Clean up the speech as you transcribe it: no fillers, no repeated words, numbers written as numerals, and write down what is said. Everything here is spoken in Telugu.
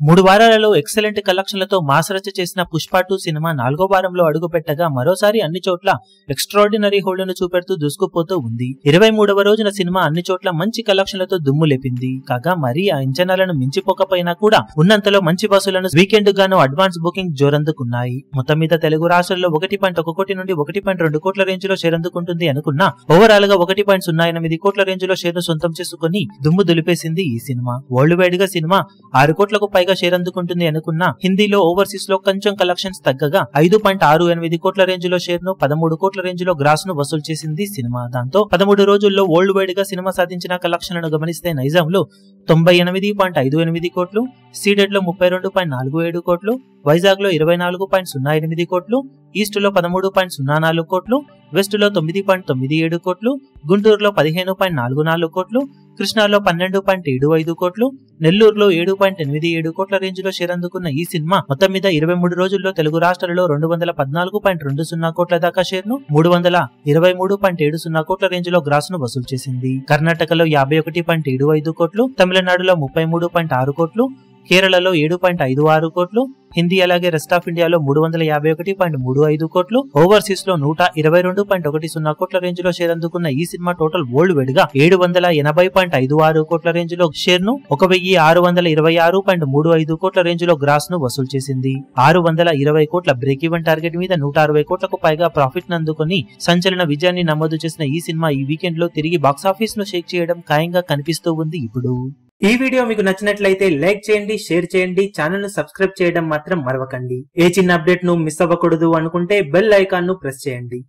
3 వారాలలో ఎక్సలెంట్ కలెక్షన్లతో మాస్ రచ్చ చేసిన పుష్ప 2 సినిమా 4వ వారంలో అడుగుపెట్టగా మరోసారి అన్ని చోట్ల ఎక్స్ట్రార్డినరీ హోల్డ్ను చూపెడుతూ దూసుకుపోతూ ఉంది. 23వ రోజున సినిమా అన్ని చోట్ల మంచి కలెక్షన్లతో దుమ్ము లేపింది. కాగా మరీ ఆ అంచనాలను మించిపోకపోయినా కూడా ఉన్నంతలో మంచి బస్సులను వీకెండ్ గాను అడ్వాన్స్ బుకింగ్ జోరందుకున్నాయి. మొత్తం మీద తెలుగు రాష్ట్రాల్లో 1.1 కోటి నుండి 1.2 కోట్ల రేంజ్ లో షేర్ అందుకుంటుంది అనుకున్నా ఓవరాల్ గా 1.08 కోట్ల రేంజ్ లో షేర్ ను సొంతం చేసుకుని దుమ్ము దులిపేసింది ఈ సినిమా. వరల్డ్ వైడ్ గా సినిమా 6 కోట్లకు పైగా షేర్ అందుకుంటుంది అనుకున్న హిందీలో ఓవర్సీస్ లో కొంచెం కలెక్షన్స్ తగ్గగా 5.68 కోట్ల రేంజ్ లో షేర్ ను 13 కోట్ల రేంజ్ లో గ్రాస్ ను వసూలు చేసింది సినిమా. దాంతో 13 రోజుల్లో వరల్డ్ వైడ్ గా సినిమా సాధించిన కలెక్షన్లను గమనిస్తే నైజాంలో 98.58 కోట్లు, సీడెడ్ లో 32.47 కోట్లు, వైజాగ్ లో 24.08 కోట్లు, ఈస్ట్ లో 13.04 కోట్లు, వెస్ట్ లో 9.97 కోట్లు, గుంటూరులో 15.44 కోట్లు, కృష్ణాలో 12.75 కోట్లు, నెల్లూరులో 7.87 కోట్ల రేంజ్ లో షేర్ అందుకున్న ఈ సినిమా మొత్తం మీద 23 రోజుల్లో తెలుగు రాష్ట్రాలలో 214.20 కోట్ల దాకా షేర్ ను 323.70 కోట్ల రేంజ్ లో గ్రాస్ ను వసూలు చేసింది. కర్ణాటకలో 51.75 కోట్లు, తమిళనాడులో 33.6 కోట్లు, కేరళలో 7.56 కోట్లు, హిందీ అలాగే రెస్ట్ ఆఫ్ ఇండియాలో 351.35 కోట్లు, ఓవర్సీస్ లో 122.10 కోట్ల రేంజ్ లో షేర్ అందుకున్న ఈ సినిమా టోటల్ వరల్డ్ వైడ్ గా 780.56 కోట్ల రేంజ్ లో షేర్ ను 1626.35 కోట్ల రేంజ్ లో గ్రాస్ ను వసూలు చేసింది. 620 కోట్ల బ్రేక్ ఈవెన్ టార్గెట్ మీద 160 కోట్లకు పైగా ప్రాఫిట్ నందుకొని సంచలన విజయాన్ని నమోదు చేసిన ఈ సినిమా ఈ వీకెండ్ లో తిరిగి బాక్సాఫీస్ ను షేక్ చేయడం ఖాయంగా కనిపిస్తూ ఉంది. ఇప్పుడు ఈ వీడియో మీకు నచ్చినట్లయితే లైక్ చేయండి, షేర్ చేయండి, ఛానల్ ను సబ్స్క్రైబ్ చేయడం మాత్రం మరవకండి. ఏ చిన్న అప్డేట్ ను మిస్ అవ్వకూడదు అనుకుంటే బెల్ ఐకాన్ ను ప్రెస్ చేయండి.